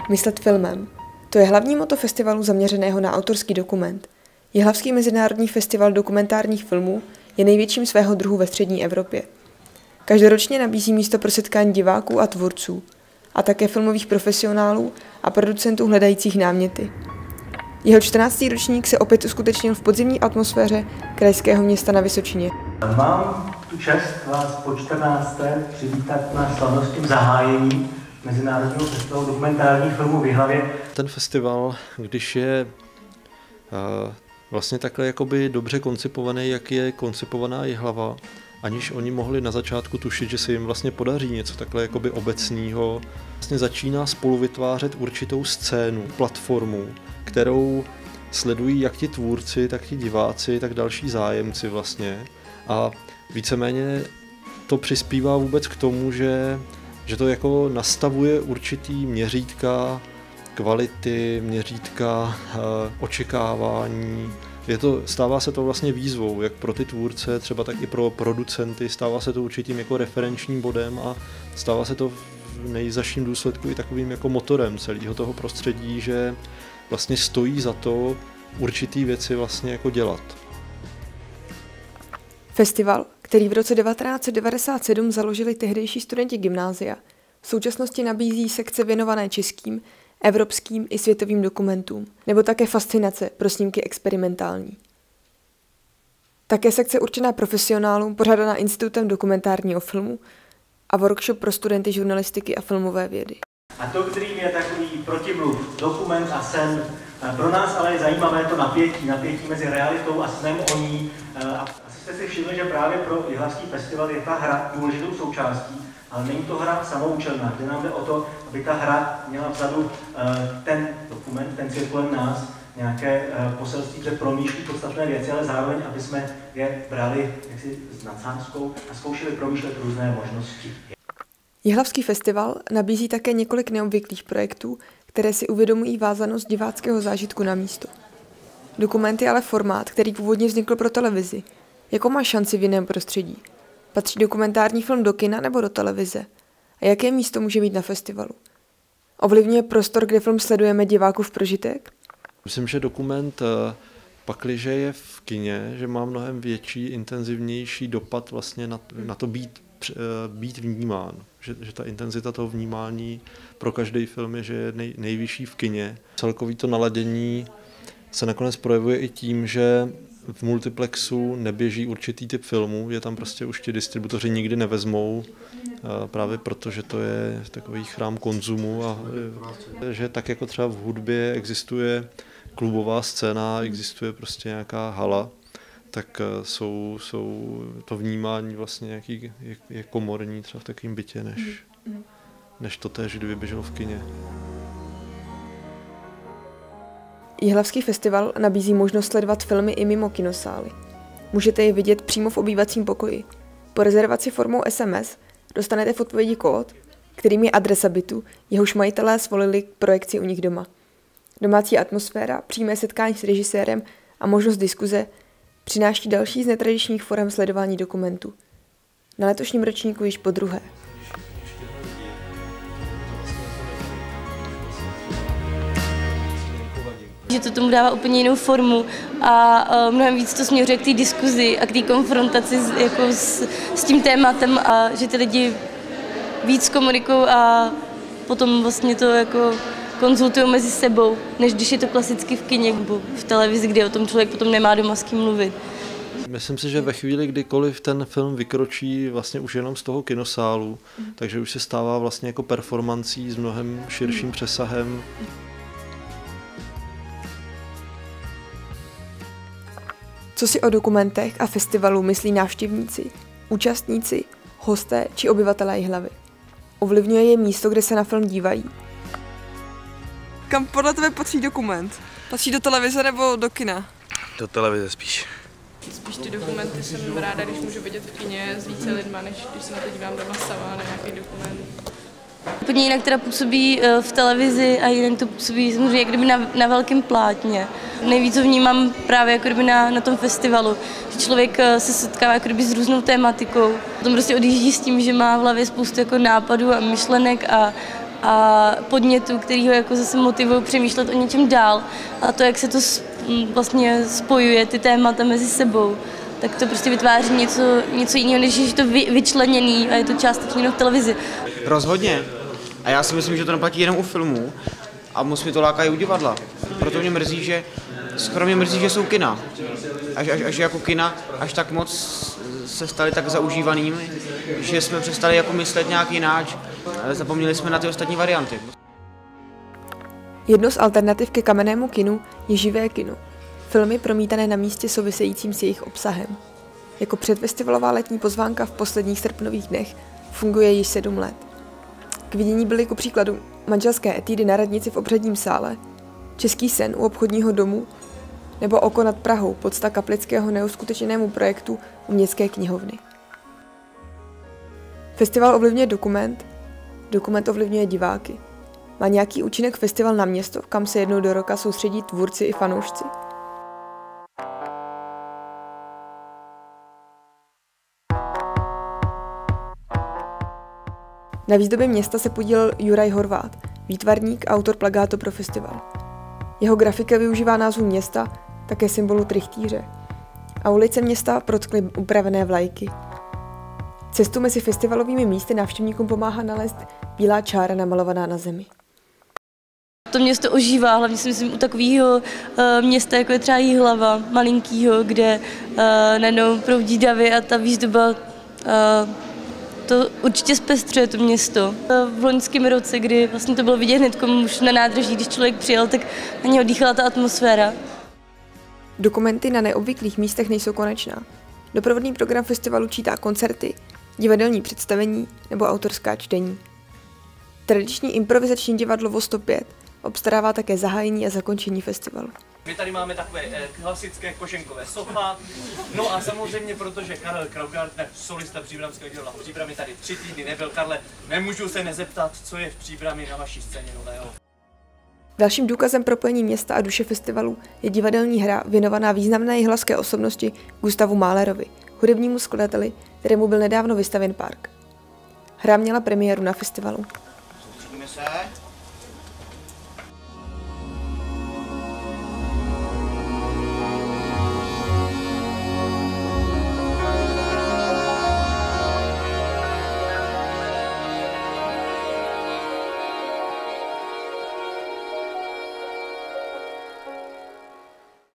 Myslet filmem. To je hlavní motto festivalu zaměřeného na autorský dokument. Jihlavský mezinárodní festival dokumentárních filmů je největším svého druhu ve střední Evropě. Každoročně nabízí místo pro setkání diváků a tvůrců, a také filmových profesionálů a producentů hledajících náměty. Jeho 14. ročník se opět uskutečnil v podzimní atmosféře krajského města na Vysočině. Mám tu čest vás po 14. přivítat na slavnostním zahájení Mezinárodního festivalu dokumentárních filmů v Jihlavě. Ten festival, když je vlastně takhle jakoby dobře koncipovaný, jak je koncipovaná Jihlava, aniž oni mohli na začátku tušit, že se jim vlastně podaří něco takhle jakoby obecného, vlastně začíná spolu vytvářet určitou scénu, platformu, kterou sledují jak ti tvůrci, tak ti diváci, tak další zájemci vlastně. A víceméně to přispívá vůbec k tomu, že to jako nastavuje určitý měřítka kvality, měřítka očekávání. Stává se to vlastně výzvou, jak pro ty tvůrce, třeba tak i pro producenty, stává se to určitým jako referenčním bodem a stává se to v nejzazším důsledku i takovým jako motorem celého toho prostředí, že vlastně stojí za to určitý věci vlastně jako dělat. Festival, který v roce 1997 založili tehdejší studenti gymnázia, v současnosti nabízí sekce věnované českým, evropským i světovým dokumentům, nebo také fascinace pro snímky experimentální. Také sekce určená profesionálům, pořádaná Institutem dokumentárního filmu a workshop pro studenty žurnalistiky a filmové vědy. A to, kterým je takový protimluv, dokument a sen, pro nás ale je zajímavé to napětí mezi realitou a snem o ní. A asi jste si všimli, že právě pro Jihlavský festival je ta hra důležitou součástí, ale není to hra samoučelná, kde nám jde o to, aby ta hra měla vzadu ten dokument, ten svět kolem nás, nějaké poselství, které promýšlí podstatné věci, ale zároveň, aby jsme je brali jaksi s nadsázkou a zkoušeli promýšlet různé možnosti. Jihlavský festival nabízí také několik neobvyklých projektů, které si uvědomují vázanost diváckého zážitku na místo. Dokument je ale formát, který původně vznikl pro televizi. Jakou má šanci v jiném prostředí? Patří dokumentární film do kina nebo do televize? A jaké místo může mít na festivalu? Ovlivňuje prostor, kde film sledujeme divákův prožitek? Myslím, že dokument, pakliže je v kině, že má mnohem větší, intenzivnější dopad vlastně na to být vnímán. Že ta intenzita toho vnímání pro každý film je, že je nejvyšší v kině. Celkový to naladění se nakonec projevuje i tím, že v multiplexu neběží určitý typ filmů, je tam prostě už ti distributoři nikdy nevezmou, právě proto, že to je takový chrám konzumu a že tak jako třeba v hudbě existuje klubová scéna, existuje prostě nějaká hala, tak jsou to vnímání vlastně nějaký je komorní třeba v takovém bytě, než to též, kdyby běželo v kině. Jihlavský festival nabízí možnost sledovat filmy i mimo kinosály. Můžete je vidět přímo v obývacím pokoji. Po rezervaci formou SMS dostanete v odpovědi kód, kterým je adresa bytu, jehož majitelé svolili k projekci u nich doma. Domácí atmosféra, přímé setkání s režisérem a možnost diskuze přináší další z netradičních forem sledování dokumentu. Na letošním ročníku již po druhé. Že to tomu dává úplně jinou formu a mnohem víc to směřuje k té diskuzi a k té konfrontaci s tím tématem a že ty lidi víc komunikují a potom vlastně to jako konzultují mezi sebou, než když je to klasicky v kině nebo v televizi, kde o tom člověk potom nemá doma s kým mluvit. Myslím si, že ve chvíli, kdykoliv ten film vykročí vlastně už jenom z toho kinosálu, takže už se stává vlastně jako performancí s mnohem širším přesahem. Co si o dokumentech a festivalu myslí návštěvníci, účastníci, hosté či obyvatelé Jihlavy? Ovlivňuje je místo, kde se na film dívají? Kam podle tebe patří dokument? Patří do televize nebo do kina? Do televize spíš. Spíš ty dokumenty jsem ráda, když můžu vidět v kině s více lidma, než když se na to dívám doma sama na nějaký dokument. Úplně jinak teda působí v televizi a jinak to působí samozřejmě jak kdyby na velkém plátně. Nejvíc ho vnímám právě jako kdyby na tom festivalu, že člověk se setkává jako kdyby s různou tématikou. Potom prostě odjíždí s tím, že má v hlavě spoustu jako nápadů a myšlenek a a podnětů, který ho jako zase motivují přemýšlet o něčem dál. A to, jak se to vlastně spojuje, ty témata mezi sebou, tak to prostě vytváří něco jiného, než je to vyčleněný a je to částečně jenom v televizi. Rozhodně. A já si myslím, že to neplatí jenom u filmů a moc mi to láká i u divadla. Proto mě mrzí, že jsou kina. Až jako kina až tak moc se staly tak zaužívanými, že jsme přestali jako myslet nějak jináč, ale zapomněli jsme na ty ostatní varianty. Jedno z alternativ ke kamennému kinu je živé kino. Filmy promítané na místě souvisejícím s jejich obsahem. Jako předfestivalová letní pozvánka v posledních srpnových dnech funguje již 7 let. K vidění byly ku příkladu Manželské etídy na radnici v Obřadním sále, Český sen u obchodního domu nebo Oko nad Prahou, podsta kaplického neuskutečněnému projektu u Městské knihovny. Festival ovlivňuje dokument, dokument ovlivňuje diváky. Má nějaký účinek festival na město, kam se jednou do roka soustředí tvůrci i fanoušci? Na výzdobě města se podílel Juraj Horvát, výtvarník a autor plakátu pro festival. Jeho grafika využívá názvu města, také symbolu trychtýře. A ulice města protkly upravené vlajky. Cestu mezi festivalovými místy návštěvníkům pomáhá nalézt bílá čára namalovaná na zemi. To město ožívá, hlavně si myslím u takového města, jako je třeba Jihlava, malinkýho, kde najednou proudí davy a ta výzdoba to určitě zpestřuje to město. V loňském roce, kdy vlastně to bylo vidět hned už na nádraží, když člověk přijel, tak na něho dýchala ta atmosféra. Dokumenty na neobvyklých místech nejsou konečná. Doprovodný program festivalu čítá koncerty, divadelní představení nebo autorská čtení. Tradiční improvizační divadlo VO 105 obstarává také zahájení a zakončení festivalu. My tady máme takové klasické koženkové socha, no a samozřejmě, protože Karel Kraugartner, solista Příbramského divadla v Příbrami, tady 3 týdny nebyl. Karle, nemůžu se nezeptat, co je v Příbrami na vaší scéně nového. Dalším důkazem propojení města a duše festivalu je divadelní hra věnovaná významné jihlavské osobnosti Gustavu Mahlerovi, hudebnímu skladateli, kterému byl nedávno vystavěn park. Hra měla premiéru na festivalu. Soustředíme se.